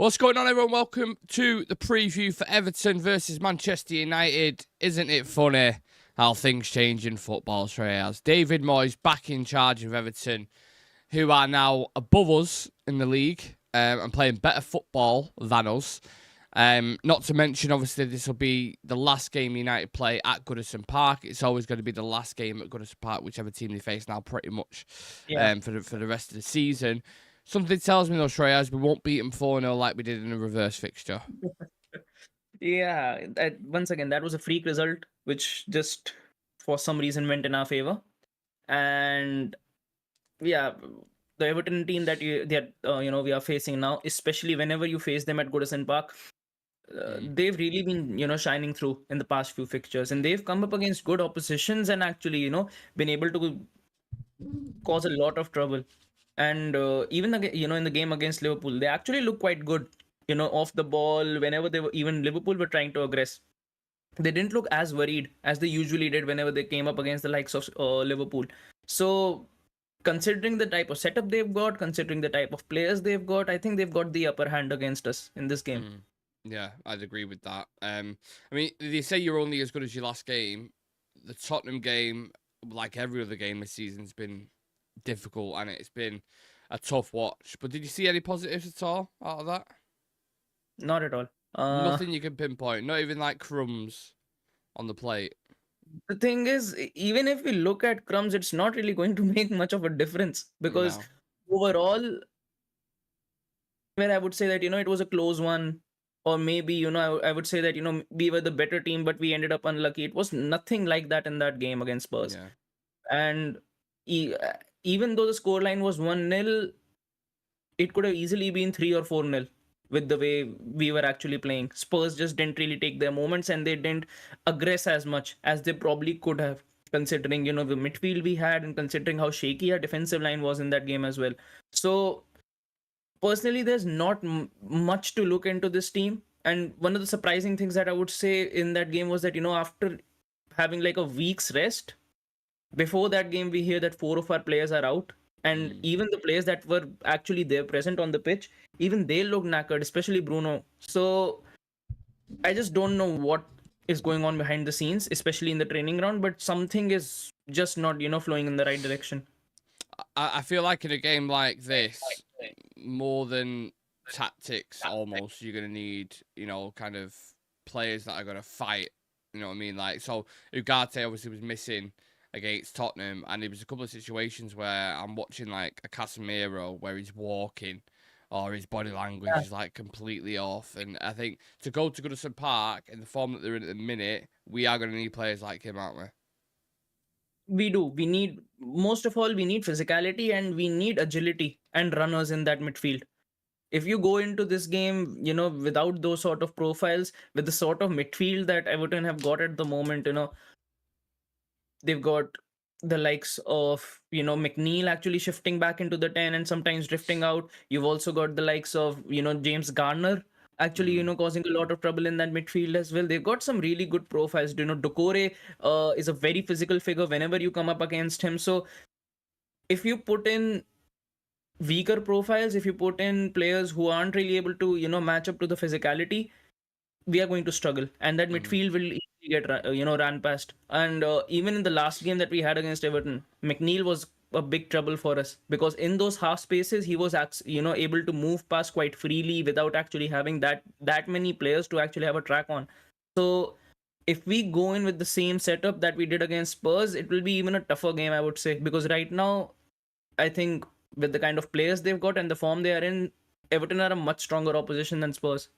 What's going on, everyone? Welcome to the preview for Everton versus Manchester United. Isn't it funny how things change in football, Shreyas? David Moyes back in charge of Everton, who are now above us in the league and playing better football than us. Not to mention, obviously, this will be the last game United play at Goodison Park. It's always going to be the last game at Goodison Park, whichever team they face now, pretty much for the rest of the season. Something tells me, though, Shreyas, we won't beat them 4-0 like we did in a reverse fixture. Yeah, once again, that was a freak result, which just for some reason went in our favor. And yeah, the Everton team that we are facing now, especially whenever you face them at Goodison Park, they've really been shining through in the past few fixtures, and they've come up against good oppositions and actually been able to cause a lot of trouble. And even in the game against Liverpool, they actually look quite good. Off the ball, whenever even Liverpool were trying to aggress, they didn't look as worried as they usually did whenever they came up against the likes of Liverpool. So, considering the type of setup they've got, considering the type of players they've got, I think they've got the upper hand against us in this game. Yeah, I'd agree with that. I mean, they say you're only as good as your last game. The Tottenham game, like every other game this season, has been difficult and it's been a tough watch. But did you see any positives at all out of that? Not at all. Nothing you can pinpoint. Not even like crumbs on the plate. The thing is, even if we look at crumbs, it's not really going to make much of a difference because No. overall, where I would say that it was a close one, or maybe I would say that we were the better team, but we ended up unlucky. It was nothing like that in that game against Spurs. Yeah. And e- uh, even though the scoreline was 1-0, it could have easily been 3 or 4-0 with the way we were actually playing. Spurs just didn't really take their moments and they didn't aggress as much as they probably could have, considering the midfield we had and considering how shaky our defensive line was in that game as well. So personally, there's not much to look into this team. And one of the surprising things that I would say in that game was that after having like a week's rest, before that game we hear that 4 of our players are out, and even the players that were actually there present on the pitch, even they look knackered, especially Bruno. So I just don't know what is going on behind the scenes, especially in the training ground, but something is just not flowing in the right direction. I feel like in a game like this, more than tactics, almost, you're going to need, kind of players that are going to fight. You know what I mean? Like, so Ugarte obviously was missing against Tottenham, and there was a couple of situations where I'm watching like a Casemiro where he's walking or his body language is like completely off. And I think to go to Goodison Park in the form that they're in at the minute, we are going to need players like him, aren't we? We do. We need, most of all, we need physicality and we need agility and runners in that midfield. If you go into this game, without those sort of profiles, with the sort of midfield that Everton have got at the moment, they've got the likes of McNeil actually shifting back into the 10 and sometimes drifting out. You've also got the likes of James Garner actually causing a lot of trouble in that midfield as well. They've got some really good profiles. Doucouré is a very physical figure whenever you come up against him. So if you put in weaker profiles, if you put in players who aren't really able to match up to the physicality, we are going to struggle, and that midfield will easily get ran past. And even in the last game that we had against Everton, McNeil was a big trouble for us because in those half spaces he was able to move past quite freely without actually having that many players to actually have a track on. So if we go in with the same setup that we did against Spurs, it will be even a tougher game, I would say, because right now I think with the kind of players they've got and the form they are in, Everton are a much stronger opposition than Spurs.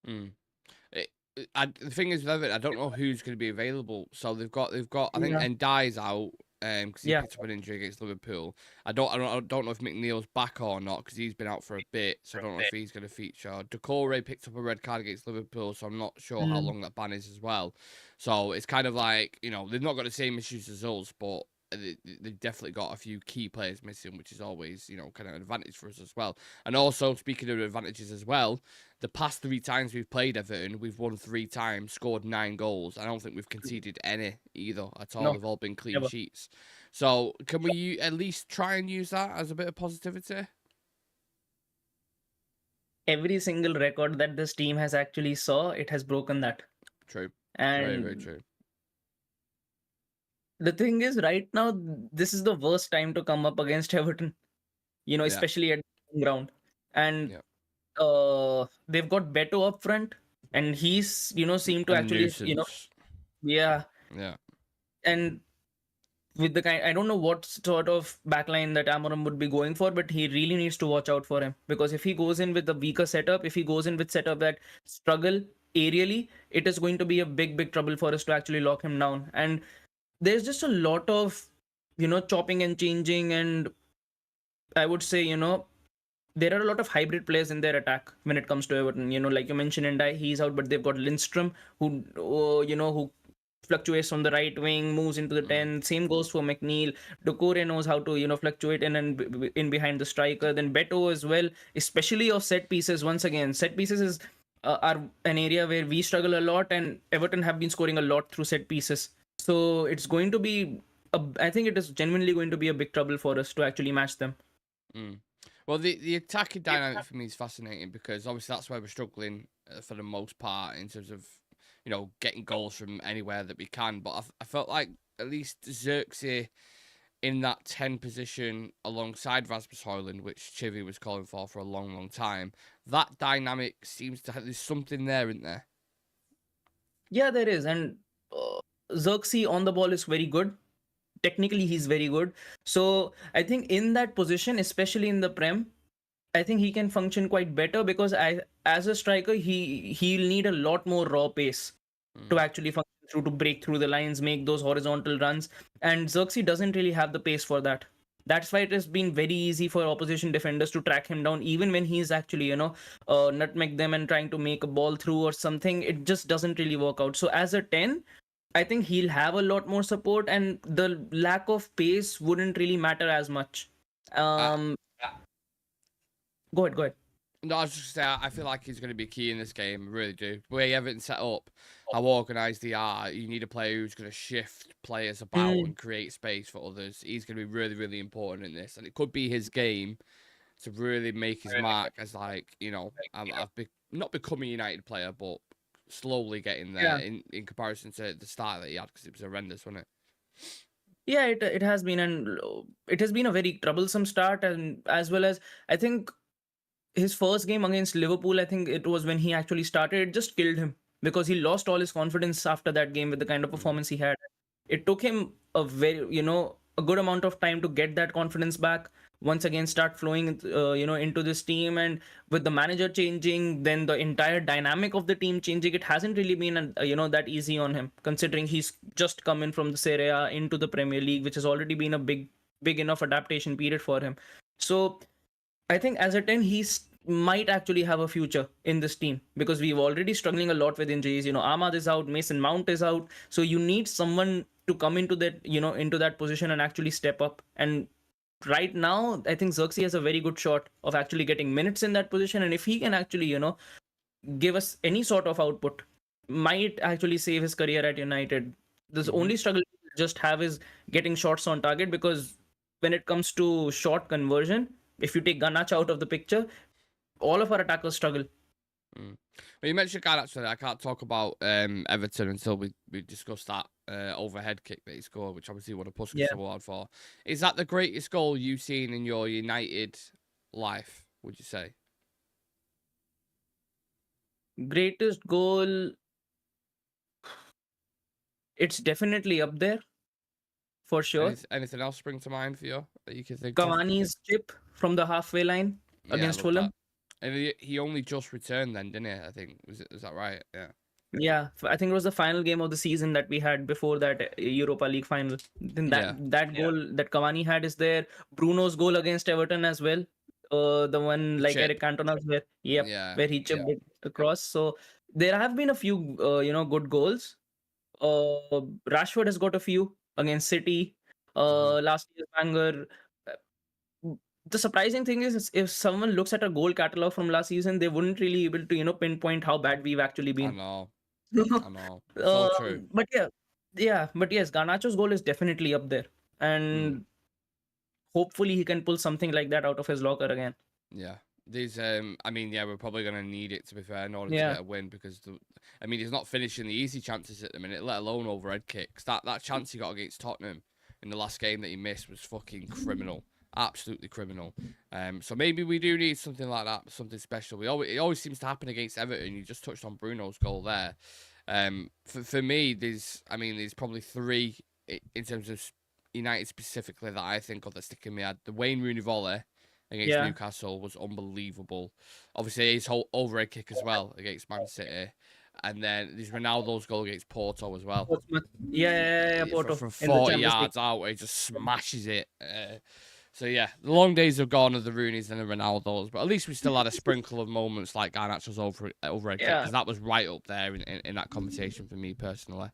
The thing is with Everton, I don't know who's going to be available. So they've got. I think Ndai's out because he picked up an injury against Liverpool. I don't know if McNeil's back or not because he's been out for a bit. So I don't know if he's going to feature. Doucouré picked up a red card against Liverpool, so I'm not sure how long that ban is as well. So it's kind of like they've not got the same issues as us, but they've definitely got a few key players missing, which is always, kind of an advantage for us as well. And also, speaking of advantages as well, the past 3 times we've played Everton, we've won 3 times, scored 9 goals. I don't think we've conceded any either at all. No, They've all been clean never. sheets. So can we at least try and use that as a bit of positivity? every single record that this team has actually saw, it has broken that. True. Very, very And true. the thing is, right now, this is the worst time to come up against Everton, Yeah. especially at the ground. And Yeah. they've got Beto up front, and he's, seemed to A actually, nuisance. yeah. Yeah. And with the kind, I don't know what sort of backline that Amorim would be going for, but he really needs to watch out for him, because if he goes in with a weaker setup, if he goes in with setup that struggle aerially, it is going to be a big, big trouble for us to actually lock him down. And there's just a lot of, chopping and changing, and I would say, there are a lot of hybrid players in their attack when it comes to Everton. Like you mentioned, Ndai, he's out, but they've got Lindstrom, who fluctuates on the right wing, moves into the 10. Same goes for McNeil. Doucouré knows how to, fluctuate in and in behind the striker. Then Beto as well, especially of set pieces. Once again, set pieces is are an area where we struggle a lot, and Everton have been scoring a lot through set pieces. So it's going to be, I think it is genuinely going to be a big trouble for us to actually match them. Well, the attacking dynamic for me is fascinating, because obviously that's where we're struggling for the most part in terms of, getting goals from anywhere that we can. But I felt like at least Xerxes in that 10 position alongside Rasmus Højlund, which Chivy was calling for a long, long time, that dynamic seems to have, there's something there, isn't there? Yeah, there is. And Xerxes on the ball is very good. Technically, he's very good. So I think in that position, especially in the Prem, I think he can function quite better, because as a striker, he'll need a lot more raw pace to actually function through, to break through the lines, make those horizontal runs. And Xerxes doesn't really have the pace for that. That's why it has been very easy for opposition defenders to track him down, even when he's actually, nutmeg them and trying to make a ball through or something. It just doesn't really work out. So as a 10, I think he'll have a lot more support, and the lack of pace wouldn't really matter as much. Go ahead. No, I was just saying, I feel like he's going to be key in this game. I really do. The way Everton set up, how organised they are, you need a player who's going to shift players about and create space for others. He's going to be really, really important in this. And it could be his game to really make his mark as, like, I've not become a United player, but slowly getting there in comparison to the start that he had, because it was horrendous, wasn't it? Yeah, it has been, and it has been a very troublesome start, and as well as, I think, his first game against Liverpool, I think it was when he actually started, it just killed him, because he lost all his confidence after that game with the kind of performance he had. It took him a good amount of time to get that confidence back, once again start flowing, into this team. And with the manager changing, then the entire dynamic of the team changing, it hasn't really been, that easy on him, considering he's just come in from the Serie A into the Premier League, which has already been a big enough adaptation period for him. So I think as a 10, might actually have a future in this team, because we've already struggling a lot with injuries. Ahmad is out, Mason Mount is out. So you need someone to come into that, into that position and actually step up. And right now, I think Xerxes has a very good shot of actually getting minutes in that position. And if he can actually, give us any sort of output, might actually save his career at United. The only struggle we just have is getting shots on target, because when it comes to shot conversion, if you take Garnacho out of the picture, all of our attackers struggle. Well, you mentioned Garnacho. I can't talk about Everton until we discuss that overhead kick that he scored, which obviously won a Puskas award for. Is that the greatest goal you've seen in your United life, would you say? Greatest goal, it's definitely up there, for sure. Anything else spring to mind for you that you can think Cavani's chip from the halfway line against Fulham. And he only just returned then, didn't he? I think was that right? Yeah. Yeah, I think it was the final game of the season that we had before that Europa League final. Then that goal that Cavani had is there. Bruno's goal against Everton as well. The one like Eric Cantona's where he chipped it across. So there have been a few good goals. Rashford has got a few against City. Last year's banger. The surprising thing is, if someone looks at a goal catalog from last season, they wouldn't really able to pinpoint how bad we've actually been. I know. It's all true. But yes, Garnacho's goal is definitely up there, and hopefully he can pull something like that out of his locker again. Yeah, There's, I mean, yeah, we're probably going to need it, to be fair, in order to Yeah. get a win, because, I mean, he's not finishing the easy chances at the minute, let alone overhead kicks. That chance he got against Tottenham in the last game that he missed was fucking criminal. Absolutely criminal. So maybe we do need something like that, something special. It always seems to happen against Everton. You just touched on Bruno's goal there. For me, there's probably three in terms of United specifically that I think of that stick in my head. The Wayne Rooney volley against Newcastle was unbelievable. Obviously, his whole overhead kick as well against Man City. And then there's Ronaldo's goal against Porto as well. Porto. From 40 yards out, where he just smashes it. So yeah, the long days have gone of the Rooneys and the Ronaldos, but at least we still had a sprinkle of moments like Garnacho's overhead kick, because that was right up there in that conversation for me personally.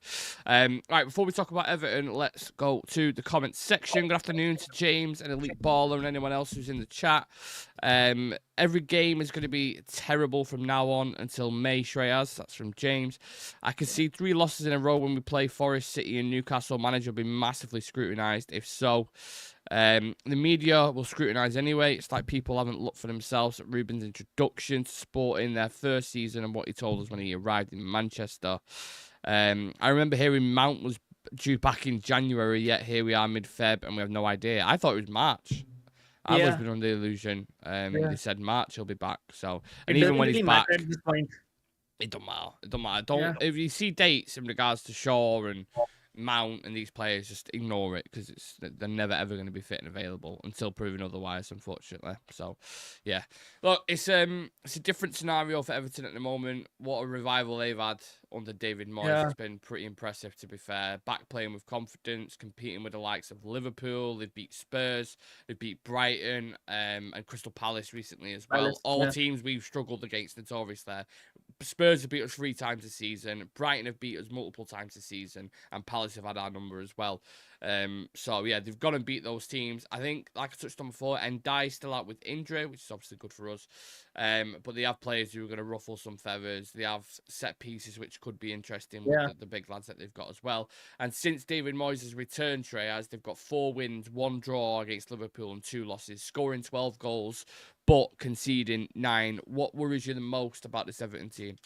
Right, before we talk about Everton, let's go to the comments section. Good afternoon to James and Elite Baller and anyone else who's in the chat. Every game is going to be terrible from now on until May, Shreyas. That's from James. I can see 3 losses in a row when we play Forest, City and Newcastle. Manager will be massively scrutinised. If so, the media will scrutinise anyway. It's like people haven't looked for themselves at Ruben's introduction to Sporting, their first season, and what he told us when he arrived in Manchester. I remember hearing Mount was due back in January, yet here we are mid-Feb and we have no idea. I thought it was March. I've always been under the illusion. They said March he'll be back. So, and even when he's back, at this point. it don't matter. It don't matter. If you see dates in regards to Shaw and Mount and these players, just ignore it, because they're never ever going to be fit and available until proven otherwise, unfortunately. So, yeah, look, it's a different scenario for Everton at the moment. What a revival they've had under David Moyes. It's been pretty impressive, to be fair. Back playing with confidence, competing with the likes of Liverpool. They've beat Spurs, they beat Brighton, and Crystal Palace recently as well. All teams we've struggled against notoriously. Spurs have beat us 3 times this season. Brighton have beat us multiple times this season, and Palace have had our number as well. So yeah, they've got to beat those teams. I think, like I touched on before, Ndiaye's still out with injury, which is obviously good for us. But they have players who are going to ruffle some feathers. They have set pieces which could be interesting with the big lads that they've got as well. And since David Moyes has returned, Shreyas, they've got 4 wins, 1 draw against Liverpool and 2 losses, scoring 12 goals, but conceding 9. What worries you the most about this Everton team?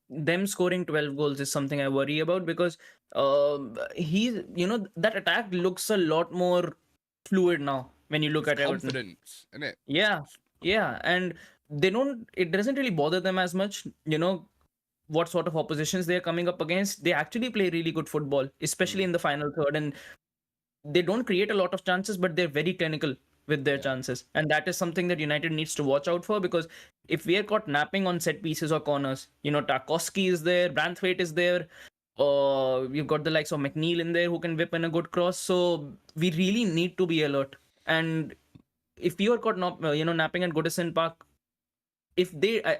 Them scoring 12 goals is something I worry about, because that attack looks a lot more fluid now when you look at Everton. Confidence, isn't it? Yeah, and it doesn't really bother them as much, what sort of oppositions they're coming up against. They actually play really good football, especially in the final third, and they don't create a lot of chances, but they're very clinical with their chances. And that is something that United needs to watch out for, because if we are caught napping on set pieces or corners, Tarkowski is there, Branthwaite is there, you've got the likes of McNeil in there who can whip in a good cross. So we really need to be alert. And if you are caught napping at Goodison Park,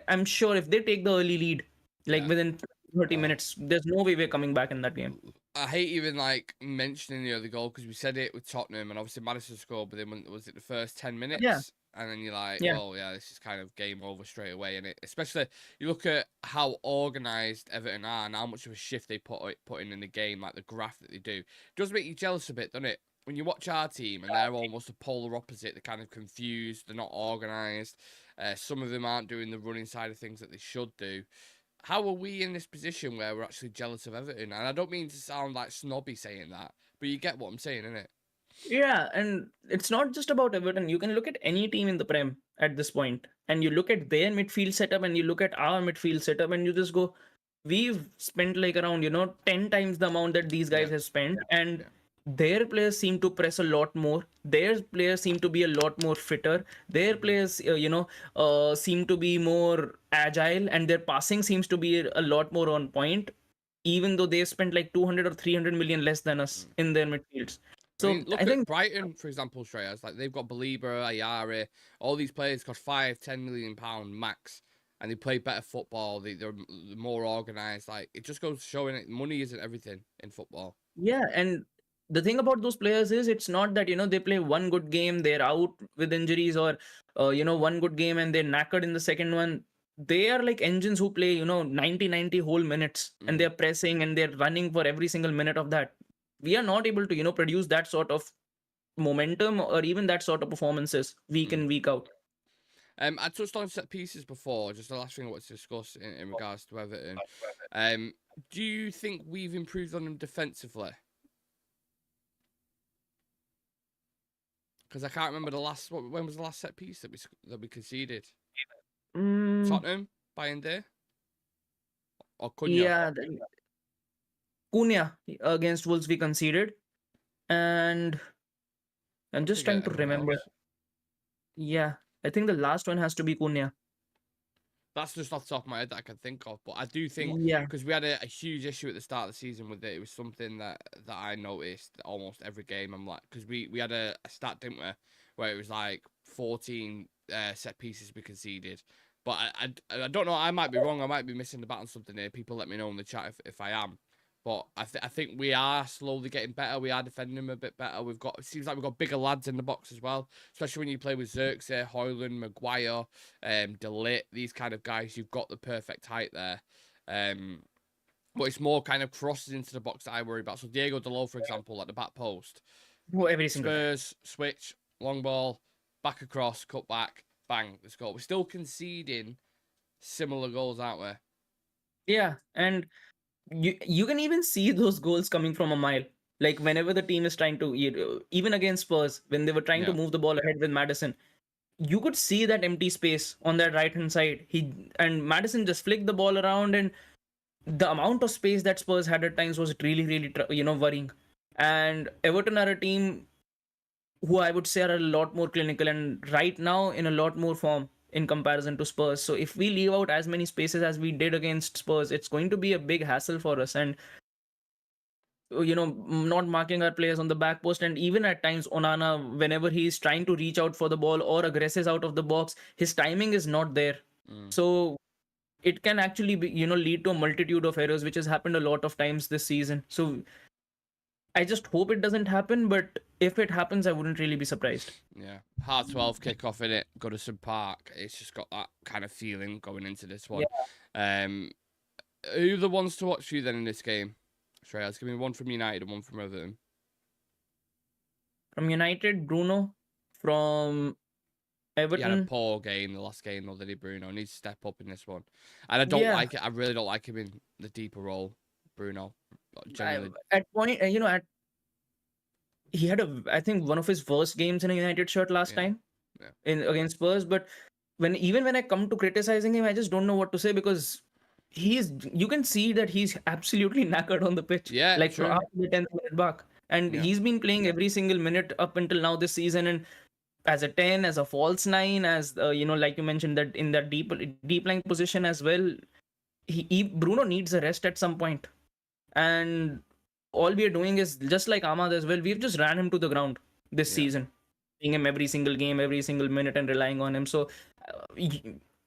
I'm sure if they take the early lead, within 30 minutes, there's no way we're coming back in that game. I hate even mentioning the other goal, because we said it with Tottenham, and obviously Maddison scored, but then was it the first 10 minutes? Yeah. And then you're like, oh yeah, this is kind of game over straight away. And especially you look at how organised Everton are and how much of a shift they put in the game, like the graph that they do. It does make you jealous a bit, doesn't it? When you watch our team and they're almost a polar opposite, they're kind of confused, they're not organised. Some of them aren't doing the running side of things that they should do. How are we in this position where we're actually jealous of Everton? And I don't mean to sound like snobby saying that, but you get what I'm saying, innit? Yeah, and it's not just about Everton. You can look at any team in the Prem at this point, and you look at their midfield setup and you look at our midfield setup, and you just go, we've spent around 10 times the amount that these guys have spent, and their players seem to press a lot more. Their players seem to be a lot more fitter. Their players seem to be more agile, and their passing seems to be a lot more on point, even though they've spent 200 or 300 million less than us in their midfields. So I think Brighton, for example, Shreyas, they've got Belieber, Ayari, all these players cost £5-10 million max, and they play better football. They're more organised. It just goes showing it money isn't everything in football. Yeah, and the thing about those players is it's not that they play one good game, they're out with injuries, or one good game and they're knackered in the second one. They are like engines who play 90 whole minutes, and they're pressing and they're running for every single minute of that. We are not able to produce that sort of momentum or even that sort of performances week in, week out. I touched on set pieces before. Just the last thing I wanted to discuss in regards to Everton. Do you think we've improved on them defensively? Because I can't remember the last. When was the last set piece that we conceded? Tottenham, Bayern Day, or Cunha? Yeah, Cunha against Wolves we conceded, and I'm just trying to remember. Else. Yeah, I think the last one has to be Cunha. That's just off the top of my head that I can think of. But I do think, because we had a huge issue at the start of the season with it. It was something that I noticed almost every game. I'm like, because we had a stat, didn't we, where it was like 14 set pieces we conceded. But I don't know. I might be wrong. I might be missing the bat on something here. People let me know in the chat if I am. But I think we are slowly getting better. We are defending them a bit better. It seems like we've got bigger lads in the box as well, especially when you play with Xerxes, Højlund, Maguire, De Ligt, these kind of guys. You've got the perfect height there. But it's more kind of crosses into the box that I worry about. So Diego Dalot, for example, at the back post. Well, every single Spurs, switch, long ball, back across, cut back, bang, let's go. We're still conceding similar goals, aren't we? Yeah, and you can even see those goals coming from a mile. Like whenever the team is trying to, even against Spurs, when they were trying to move the ball ahead with Maddison, you could see that empty space on that right hand side. Maddison just flicked the ball around, and the amount of space that Spurs had at times was really worrying. And Everton are a team who I would say are a lot more clinical and right now in a lot more form in comparison to Spurs. So if we leave out as many spaces as we did against Spurs, it's going to be a big hassle for us. And not marking our players on the back post, and even at times Onana, whenever he's trying to reach out for the ball or aggresses out of the box, his timing is not there. So it can actually be, lead to a multitude of errors, which has happened a lot of times this season. So I just hope it doesn't happen, but if it happens, I wouldn't really be surprised. Yeah, hard 12 kickoff in it, Goodison Park. It's just got that kind of feeling going into this one. Yeah. Who are the ones to watch for you then in this game? Shreyas, give me one from United and one from Everton. From United, Bruno. From Everton, he had a poor game the last game, though, did he, Bruno? Needs to step up in this one. And I don't like it. I really don't like him in the deeper role, Bruno. Genuinely. At point, he had I think one of his worst games in a United shirt last time against Spurs. But even when I come to criticizing him, I just don't know what to say, because you can see that he's absolutely knackered on the pitch. Yeah, like for after the 10th minute mark. And he's been playing every single minute up until now this season, and as a 10, as a false 9, as like you mentioned, that in that deep line position as well. Bruno needs a rest at some point. And all we are doing is, just like Ahmad as well, we've just ran him to the ground this season, playing him every single game, every single minute, and relying on him. So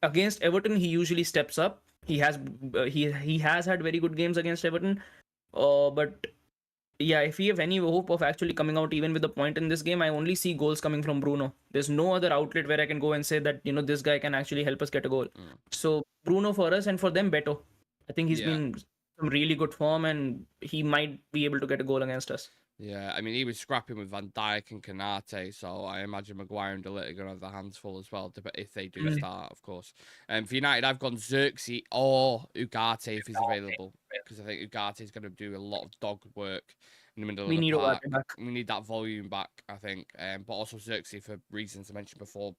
against Everton, he usually steps up. He has had very good games against Everton, but if we have any hope of actually coming out even with a point in this game, I only see goals coming from Bruno. There's no other outlet where I can go and say that this guy can actually help us get a goal. So Bruno for us, and for them Beto. I think he's been some really good form, and he might be able to get a goal against us. Yeah, I mean, he was scrapping with Van Dijk and Canate, so I imagine Maguire and De Ligt are going to have their hands full as well, if they do start, of course. For United, I've gone Xerxes or Ugarte if he's available, because I think Ugarte is going to do a lot of dog work in the middle of the park. We need that volume back, I think. But also Xerxes, for reasons I mentioned before,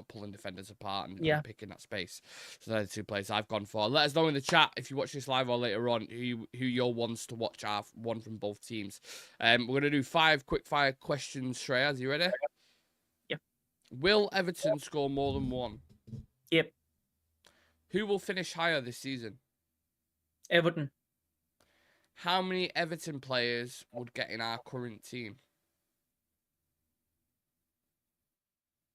pulling defenders apart and picking that space. So they're the two players I've gone for. Let us know in the chat if you watch this live or later on who your ones to watch are, one from both teams. We're going to do 5 quick fire questions. Shreyas, you ready? Yep. Will Everton score more than 1? Yep. Who will finish higher this season? Everton. How many Everton players would get in our current team?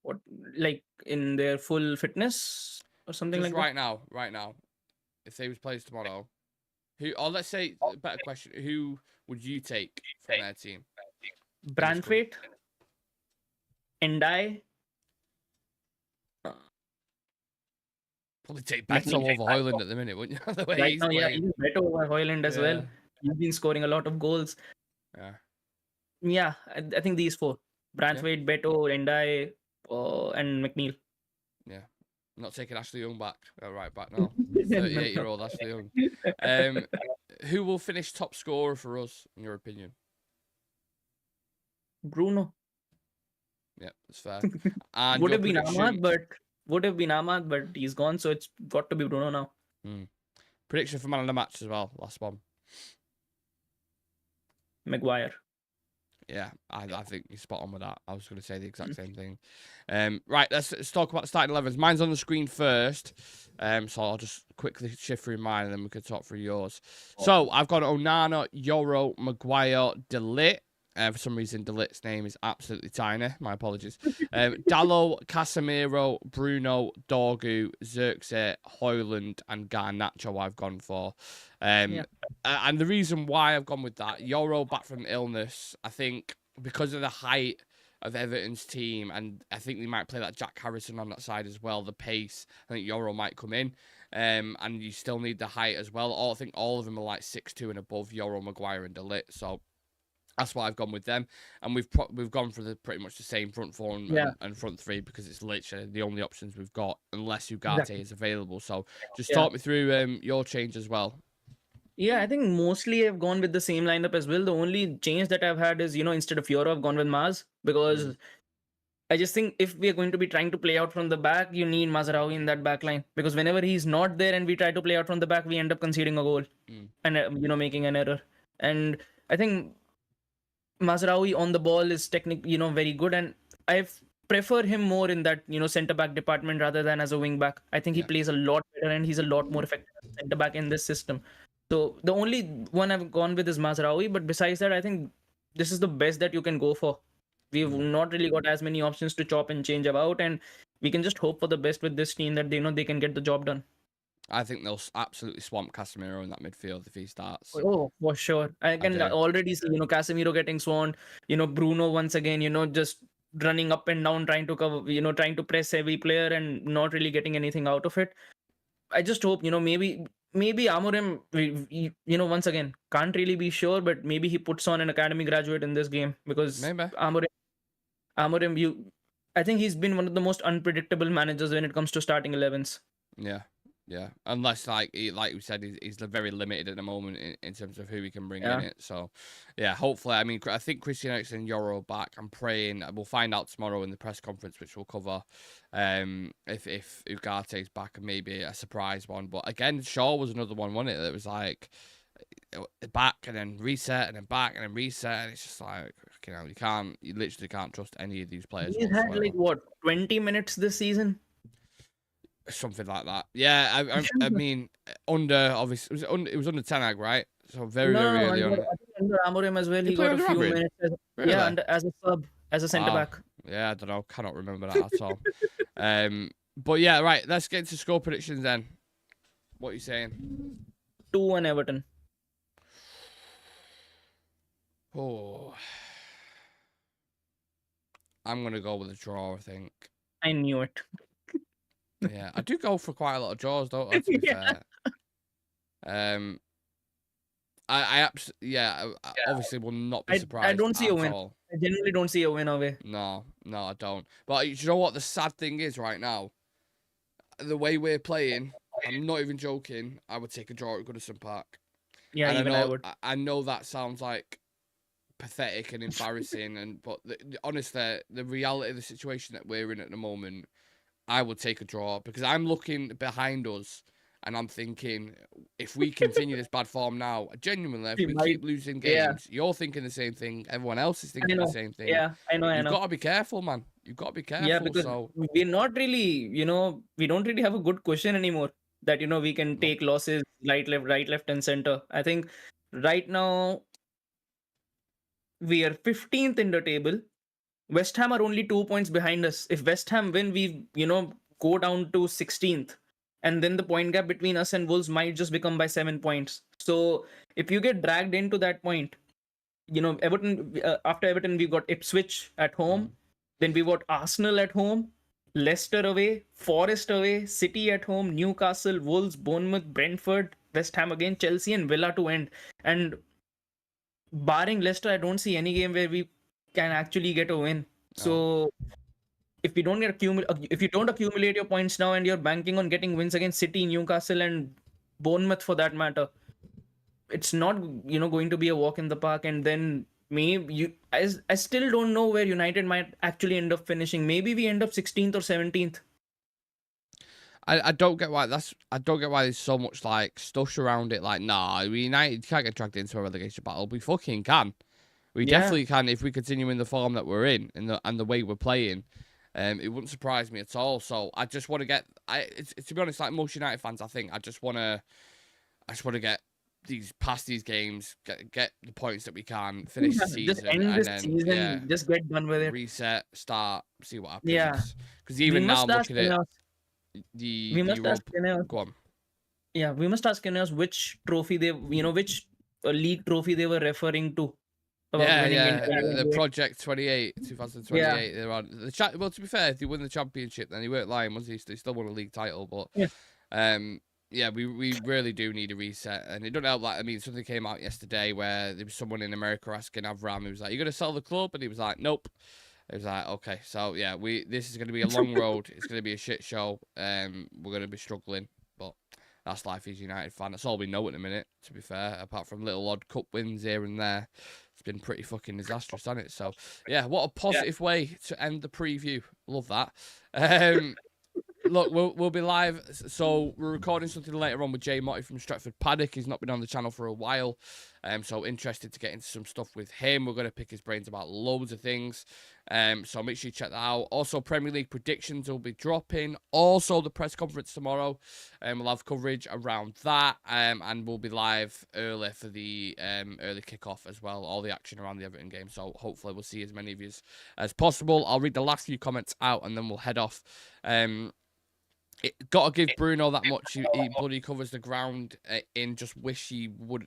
What, like in their full fitness or something just like that? Right now. If they was players tomorrow, let's say, better question, who would you take from their team? Branthwaite, Ndai. Probably take Beto over Højlund at the minute, wouldn't you? The way right now, even Beto over Højlund as well. He's been scoring a lot of goals. Yeah. Yeah, I think these 4. Branthwaite, Beto, Endai, and McNeil. Yeah. Not taking Ashley Young back. Right back now. 38-year-old Ashley Young. Who will finish top scorer for us, in your opinion? Bruno. Yeah, that's fair. And would your have been prediction? Ahmad, but he's gone, so it's got to be Bruno now. Prediction for man of the match as well. Last one. Maguire. Yeah, I think you're spot on with that. I was going to say the exact same thing. Right, let's talk about the starting 11s. Mine's on the screen first, so I'll just quickly shift through mine and then we can talk through yours. So I've got Onana, Yoro, Maguire, De Ligt. For some reason, De Ligt's name is absolutely tiny. My apologies. Dalot, Casemiro, Bruno, Dorgu, Xerxes, Højlund, and Garnacho I've gone for. And the reason why I've gone with that, Yoro back from illness, I think because of the height of Everton's team, and I think they might play that Jack Harrison on that side as well, the pace, I think Yoro might come in. And you still need the height as well. I think all of them are like 6'2" and above, Yoro, Maguire, and De Ligt. So that's why I've gone with them, and we've gone for pretty much the same front four and front three because it's literally the only options we've got unless Ugarte is available. So just talk me through your change as well. Yeah, I think mostly I've gone with the same lineup as well. The only change that I've had is, instead of Yoro, I've gone with Maz because I just think if we are going to be trying to play out from the back, you need Mazraoui in that back line because whenever he's not there and we try to play out from the back, we end up conceding a goal and making an error. And I think Mazraoui on the ball is technically, very good, and I prefer him more in that, centre back department rather than as a wing back. I think he plays a lot better and he's a lot more effective as a centre back in this system. So the only one I've gone with is Mazraoui, but besides that, I think this is the best that you can go for. We've not really got as many options to chop and change about, and we can just hope for the best with this team that they can get the job done. I think they'll absolutely swamp Casemiro in that midfield if he starts. Oh, for sure. I can already see, Casemiro getting swamped. Bruno once again, just running up and down, trying to cover, trying to press every player and not really getting anything out of it. I just hope, maybe Amorim, once again, can't really be sure, but maybe he puts on an academy graduate in this game because Amorim, I think he's been one of the most unpredictable managers when it comes to starting 11s. Yeah, unless like we said, he's very limited at the moment in terms of who he can bring in it. So, yeah, hopefully, I mean, I think Christian Eriksen and Yoro back. I'm praying we'll find out tomorrow in the press conference, which we'll cover. If Ugarte is back and maybe a surprise one, but again, Shaw was another one, wasn't it? That was like back and then reset and then back and then reset, and it's just like you literally can't trust any of these players. He's had like 20 minutes this season. Something like that. Yeah, I mean, obviously, it was under Ten Hag, right? So very early on. I think under Amorim as well, he got a few minutes. Really? Yeah, as a sub, as a centre back. Yeah, I don't know. Cannot remember that at all. But yeah, right. Let's get into score predictions then. What are you saying? 2-1 Everton. Oh, I'm gonna go with a draw. I think. I knew it. Yeah, I do go for quite a lot of draws, don't I? To be fair. I obviously will not be surprised. I don't see a win. All. I genuinely don't see a win away. No, I don't. But you know what the sad thing is right now? The way we're playing, I'm not even joking. I would take a draw at Goodison Park. Yeah, and I would. I know that sounds like pathetic and embarrassing, but honestly, the reality of the situation that we're in at the moment, I would take a draw because I'm looking behind us and I'm thinking if we continue this bad form now, genuinely, if we keep losing games, you're thinking the same thing. Everyone else is thinking the same thing. Yeah, I know. You've got to be careful, man. You've got to be careful. Yeah, because we're not really, we don't really have a good cushion anymore that, we can take losses right, left, and center. I think right now we are 15th in the table. West Ham are only 2 points behind us. If West Ham win, we, go down to 16th. And then the point gap between us and Wolves might just become by 7 points. So if you get dragged into that point, Everton, after Everton, we've got Ipswich at home. Then we've got Arsenal at home, Leicester away, Forest away, City at home, Newcastle, Wolves, Bournemouth, Brentford, West Ham again, Chelsea and Villa to end. And barring Leicester, I don't see any game where we can actually get a win. So if you don't accumulate your points now, and you're banking on getting wins against City, Newcastle, and Bournemouth for that matter, it's not going to be a walk in the park. And then maybe I still don't know where United might actually end up finishing. Maybe we end up 16th or 17th. I don't get why there's so much like stush around it. Like, nah, United can't get dragged into a relegation battle. We fucking can. We definitely can if we continue in the form that we're in and the way we're playing. It wouldn't surprise me at all. So I just want to get. To be honest, like most United fans, I think I just want to get past these games, get the points that we can, finish the season, just end this season, just get done with it, reset, start, see what happens. Yeah, because even now, I'm looking at we must ask Ineos. Go on. Yeah, we must ask Ineos which trophy which league trophy they were referring to. The Project 28, 2028. They're on the well, to be fair, if they win the championship, then he weren't lying, was he? They still won a league title, but we really do need a reset, and it doesn't help. Like, I mean, something came out yesterday where there was someone in America asking Avram, who was like, "You gonna sell the club?" And he was like, "Nope." It was like, okay, so yeah, this is going to be a long road. It's going to be a shit show. We're going to be struggling, but that's life as a United fan. That's all we know at the minute, to be fair, apart from little odd cup wins here and there. It's been pretty fucking disastrous, hasn't it? So, yeah, what a positive way to end the preview. Love that. Look, we'll be live. So we're recording something later on with Jay Motti from Stretford Paddock. He's not been on the channel for a while. So interested to get into some stuff with him. We're going to pick his brains about loads of things. So make sure you check that out. Also, Premier League predictions will be dropping. Also, the press conference tomorrow. We'll have coverage around that. And we'll be live early for the early kickoff as well. All the action around the Everton game. So hopefully we'll see as many of you as possible. I'll read the last few comments out and then we'll head off. Got to give Bruno that much. He bloody covers the ground in. Just wish he would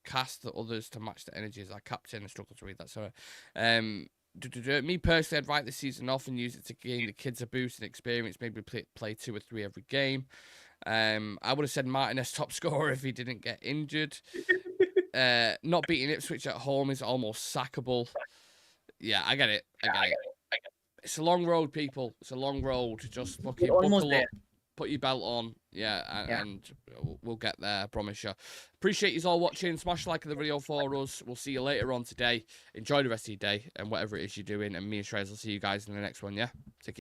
cast the others to match the energy as our captain. I struggle to read that. Sorry. Me personally, I'd write this season off and use it to gain the kids a boost and experience. Maybe play 2 or 3 every game. I would have said Martinez top scorer if he didn't get injured. Not beating Ipswich at home is almost sackable. Yeah, I get it. It's a long road, people. It's a long road. Just fucking buckle up, put your belt on. And we'll get there, I promise you. Appreciate you all watching. Smash like the video for us. We'll see you later on today. Enjoy the rest of your day and whatever it is you're doing. And me and Shreyas will see you guys in the next one, yeah? Take care.